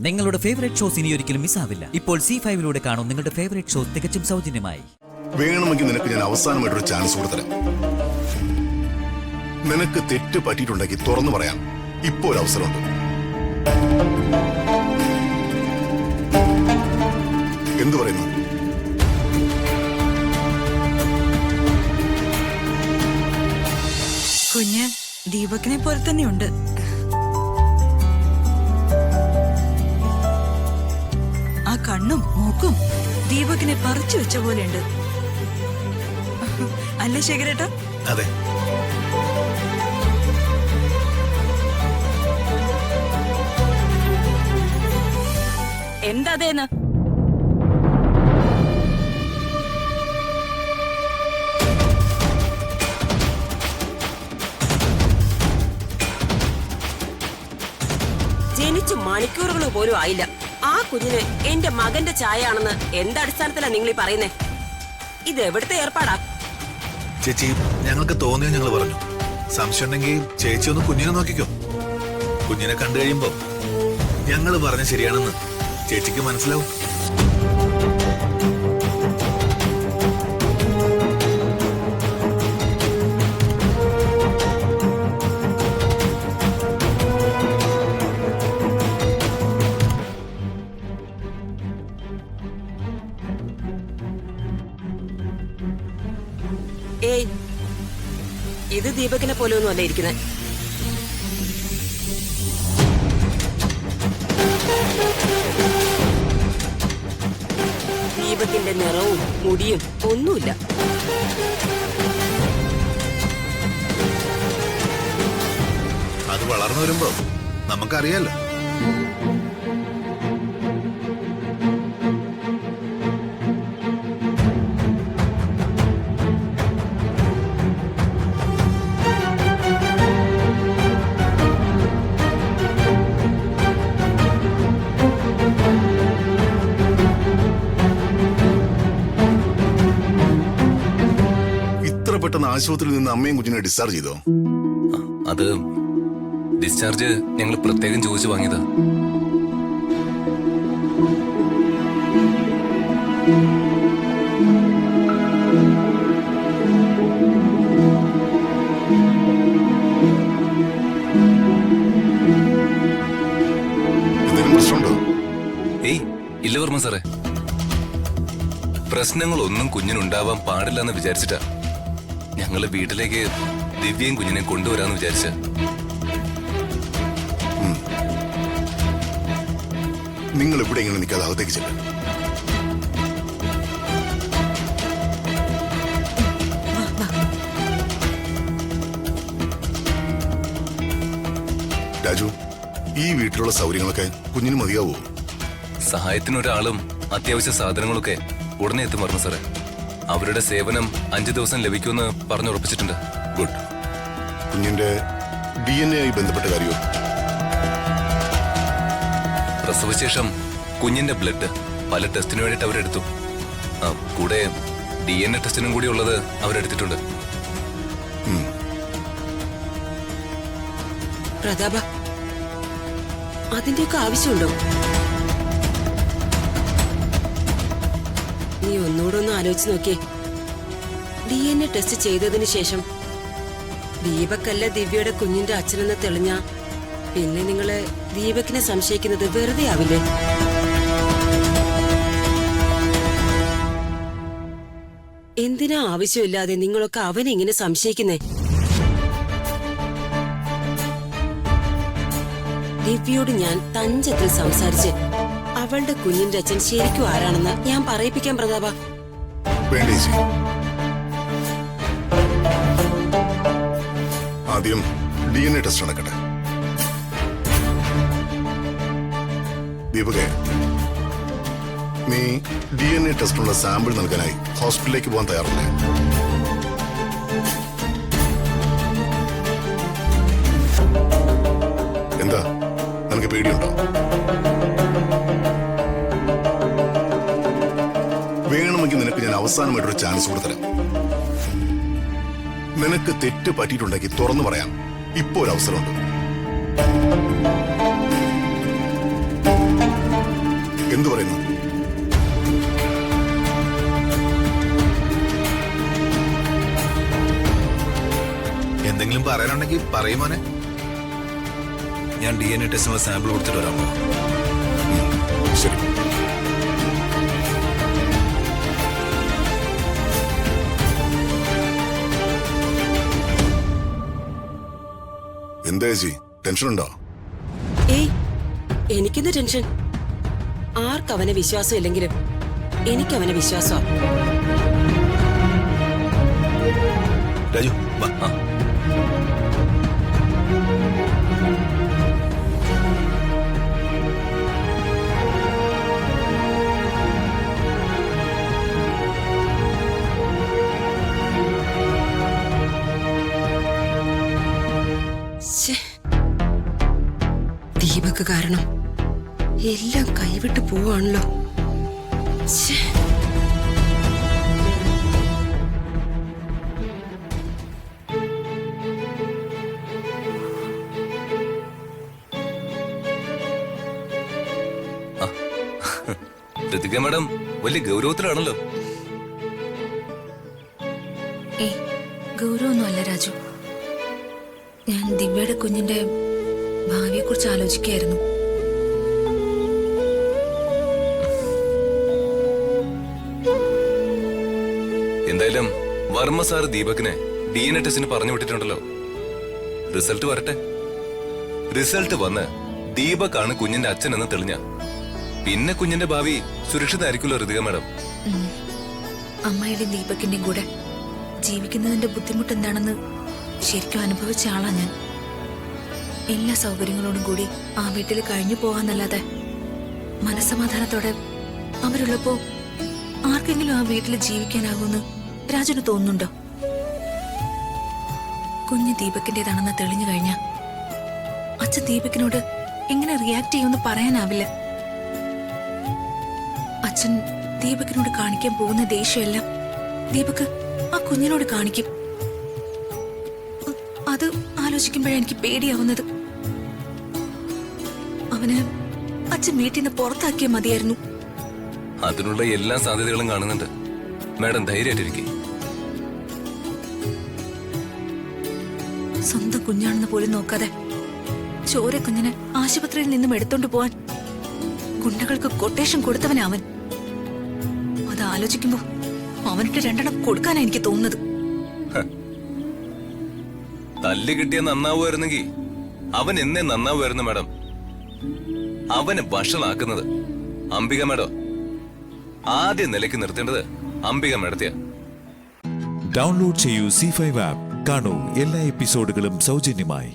നിങ്ങളുടെ favourite shows ഇനി ഒരിക്കലും മിസ്സാവില്ല. ഇപ്പോൾ C5 കാണും നിങ്ങളുടെ ഫേവറേറ്റ് ഷോസ് തികച്ചും സൗജന്യമായി. വേണമെങ്കിൽ നിനക്ക് ഞാൻ അവസാനമായിട്ടൊരു ചാൻസ് കൊടുത്തരാം. നിനക്ക് തെറ്റ് പറ്റിയിട്ടുണ്ടെങ്കിൽ തുറന്നു പറയാം. ഇപ്പോൾ ഒരു അവസരമുണ്ട്. എന്തു പറയുന്നു? കുഞ്ഞ് ദീപകിനെ പോലെ തന്നെയുണ്ട്. ആ കണ്ണും മൂക്കും ദീപകിനെ പറിച്ചു വെച്ച പോലെയുണ്ട്. അല്ലേ ശേഖരേട്ടാ? അതെ. എന്താതേന്ന്? ജനിച്ചു മണിക്കൂറുകൾ പോലും ആയില്ല. ആ കുഞ്ഞിന് എന്റെ മകന്റെ ചായ ആണെന്ന് എന്തടിസ്ഥാനത്തിലാ നിങ്ങൾ ഈ പറയുന്നേ? ഇത് എവിടുത്തെ ഏർപ്പാടാ? ചേച്ചി, ഞങ്ങൾക്ക് തോന്നിയോ ഞങ്ങൾ പറഞ്ഞു. സംശയം ഉണ്ടെങ്കിൽ ചേച്ചി ഒന്ന് കുഞ്ഞിനെ നോക്കിക്കോ. കുഞ്ഞിനെ കണ്ടു കഴിയുമ്പോ ഞങ്ങൾ പറഞ്ഞ ശരിയാണെന്ന് ചേച്ചിക്ക് മനസ്സിലാവും. ഏയ്, ഇത് ദീപകിനെ പോലെ ഒന്നും അല്ല ഇരിക്കുന്നത്. ദീപകിന്റെ നിറവും മുടിയും ഒന്നുമില്ല. അത് വളർന്നു വരുമ്പോ നമുക്കറിയാലോ. പെട്ടെന്ന് ആശുപത്രിയിൽ നിന്ന് അമ്മയും കുഞ്ഞിനെ ഡിസ്ചാർജ് ചെയ്തോ? അത് ഡിസ്ചാർജ് ഞങ്ങൾ പ്രത്യേകം ചോദിച്ചു വാങ്ങിയതാ. എന്തെങ്കിലും പ്രശ്നമുണ്ടോ? ഏയ് ഇല്ല വർമ്മ സാറേ, പ്രശ്നങ്ങളൊന്നും കുഞ്ഞിനുണ്ടാവാൻ പാടില്ലെന്ന് വിചാരിച്ചിട്ടാ ഞങ്ങള് വീട്ടിലേക്ക് ദിവ്യയും കുഞ്ഞിനെ കൊണ്ടുവരാന്ന് വിചാരിച്ച. നിങ്ങൾ ഇവിടെ ഇങ്ങനെ നിൽക്കാതെ അകത്തേക്ക് ചെല്ല. രാജു, ഈ വീട്ടിലുള്ള സൗകര്യങ്ങളൊക്കെ കുഞ്ഞിന് മതിയാവോ? സഹായത്തിനൊരാളും അത്യാവശ്യ സാധനങ്ങളൊക്കെ ഉടനെ എത്തും വർമ്മ സാറേ. അവരുടെ സേവനം 5 ദിവസം ലഭിക്കുമെന്ന് പറഞ്ഞുറപ്പിച്ചിട്ടുണ്ട്. ഗുഡ്. കുഞ്ഞിന്റെ DNA ആയി ബന്ധപ്പെട്ട കാര്യമോ? പ്രസവശേഷം കുഞ്ഞിന്റെ ബ്ലഡ് പല ടെസ്റ്റിനു വേണ്ടിയിട്ട് അവരെടുത്തു. കൂടെ DNA ടെസ്റ്റിനും കൂടി ഉള്ളത് അവരെടുത്തിട്ടുണ്ട്. പ്രതാപ, അതിന്റെയൊക്കെ ആവശ്യമുണ്ടോ? നീ ഒന്നുകൂടെ ഒന്ന് ആലോചിച്ച് നോക്കിയേ. DNA ടെസ്റ്റ് ചെയ്തതിന് ശേഷം ദീപക്കല്ല ദിവ്യയുടെ കുഞ്ഞിന്റെ അച്ഛനെന്ന് തെളിഞ്ഞ പിന്നെ നിങ്ങള് ദീപകിനെ സംശയിക്കുന്നത് വെറുതെ ആവില്ലേ? എന്തിനാ ആവശ്യമില്ലാതെ നിങ്ങളൊക്കെ അവനെ ഇങ്ങനെ സംശയിക്കുന്നേ? ദിവ്യയോട് ഞാൻ തഞ്ചത്തിൽ സംസാരിച്ച് അവളുടെ കുഞ്ഞിന്റെ അച്ഛൻ ശരിക്കും ആരാണെന്ന് ഞാൻ പറയിപ്പിക്കാൻ പ്രതാപ. ആദ്യം DNA ടെസ്റ്റ് നടക്കട്ടെ. ദീപകേ, നീ DNA ടെസ്റ്റിനുള്ള സാമ്പിൾ നൽകാനായി ഹോസ്പിറ്റലിലേക്ക് പോകാൻ തയ്യാറല്ലേ? എന്താ, നിനക്ക് പേടിയുണ്ടോ? വേണമെങ്കിൽ നിനക്ക് ഞാൻ അവസാനമായിട്ടൊരു ചാൻസ് കൊടുത്തരാം. നിനക്ക് തെറ്റ് പറ്റിയിട്ടുണ്ടെങ്കിൽ തുറന്നു പറയാം. ഇപ്പോൾ ഒരു അവസരമുണ്ട്. എന്തു പറയുന്നു? എന്തെങ്കിലും പറയാനുണ്ടെങ്കിൽ പറയുമോനെ. ഞാൻ DNA ടെസ്റ്റിനുള്ള സാമ്പിൾ കൊടുത്തിട്ട് വരാമോ? ശരി. എന്താ ചേച്ചി, ടെൻഷനുണ്ടോ? ഏയ്, എനിക്കെന്ത് ടെൻഷൻ? ആർക്കവനെ വിശ്വാസം ഇല്ലെങ്കിലും എനിക്കവനെ വിശ്വാസമാ. രാജു വാ. ശ്ശേ. ദീപക് കാരണം എല്ലാം കൈവിട്ട് പോവാണല്ലോ. ശ്ശേ. ഋതിക മാഡം വലിയ ഗൗരവത്തിലാണല്ലോ. ഏയ്, ഗൗരവൊന്നുമല്ല രാജു. ഞാൻ ദിവ്യയുടെ കുഞ്ഞിന്റെ ഭാവിയെക്കുറിച്ച് ആലോചിക്കുകയായിരുന്നു. എന്തായാലും വർമ്മ സാർ ദീപകിനെ DNA ടെസ്റ്റിന് പറഞ്ഞു വിട്ടിട്ടുണ്ടല്ലോ. റിസൾട്ട് വരട്ടെ. റിസൾട്ട് വന്ന് ദീപകാണ് കുഞ്ഞിന്റെ അച്ഛനെന്ന് തെളിഞ്ഞ പിന്നെ കുഞ്ഞിന്റെ ഭാവി സുരക്ഷിതമായിരിക്കുമല്ലോ ഋതിക മാഡം. അമ്മയുടെയും ദീപകിന്റെയും കൂടെ ജീവിക്കുന്നതിന്റെ ബുദ്ധിമുട്ട് എന്താണെന്ന് ശരിക്കും അനുഭവിച്ച ആളാ ഞാൻ. എല്ലാ സൗകര്യങ്ങളോടും കൂടി ആ വീട്ടിൽ കഴിഞ്ഞു പോവാന്നല്ലാതെ മനസ്സമാധാനത്തോടെ അവരുള്ളപ്പോ ആർക്കെങ്കിലും ആ വീട്ടിൽ ജീവിക്കാനാകുമെന്ന് രാജുന് തോന്നുന്നുണ്ടോ? കുഞ്ഞ് ദീപകിന്റേതാണെന്ന് തെളിഞ്ഞു കഴിഞ്ഞ അച്ഛൻ ദീപകിനോട് എങ്ങനെ റിയാക്ട് ചെയ്യുമെന്ന് പറയാനാവില്ല. അച്ഛൻ ദീപകിനോട് കാണിക്കാൻ പോകുന്ന ദേഷ്യമെല്ലാം ദീപക് ആ കുഞ്ഞിനോട് കാണിക്കും. അത് ആലോചിക്കുമ്പോഴാണ് എനിക്ക് പേടിയാവുന്നത്. അവന് അച്ഛൻ വീട്ടിൽ നിന്ന് പുറത്താക്കിയാൽ മതിയായിരുന്നു. അതിനുള്ള എല്ലാ സാധ്യതകളും കാണുന്നുണ്ട്. മാഡം ധൈര്യമായിട്ടിരിക്കെ. സ്വന്തം കുഞ്ഞാണെന്ന് പോലും നോക്കാതെ ചോര കുഞ്ഞിനെ ആശുപത്രിയിൽ നിന്നും എടുത്തോണ്ട് പോവാൻ ഗുണ്ടകൾക്ക് കൊട്ടേഷൻ കൊടുത്തവനവൻ. അത് ആലോചിക്കുമ്പോ അവനിട്ട് രണ്ടെണ്ണം കൊടുക്കാനാ എനിക്ക് തോന്നുന്നത്. തല്ല് കിട്ടിയ നന്നാവുമായിരുന്നെങ്കിൽ അവൻ എന്നേ നന്നാവുമായിരുന്നു മാഡം. അവനെ വഷളാക്കുന്നത് അംബിക മാഡം. ആദ്യം നിലയ്ക്ക് നിർത്തേണ്ടത് അംബിക മാഡത്തെയാ. ഡൗൺലോഡ് ചെയ്യൂ C5 ആപ്പ്. കാണൂ എല്ലാ എപ്പിസോഡുകളും സൗജന്യമായി.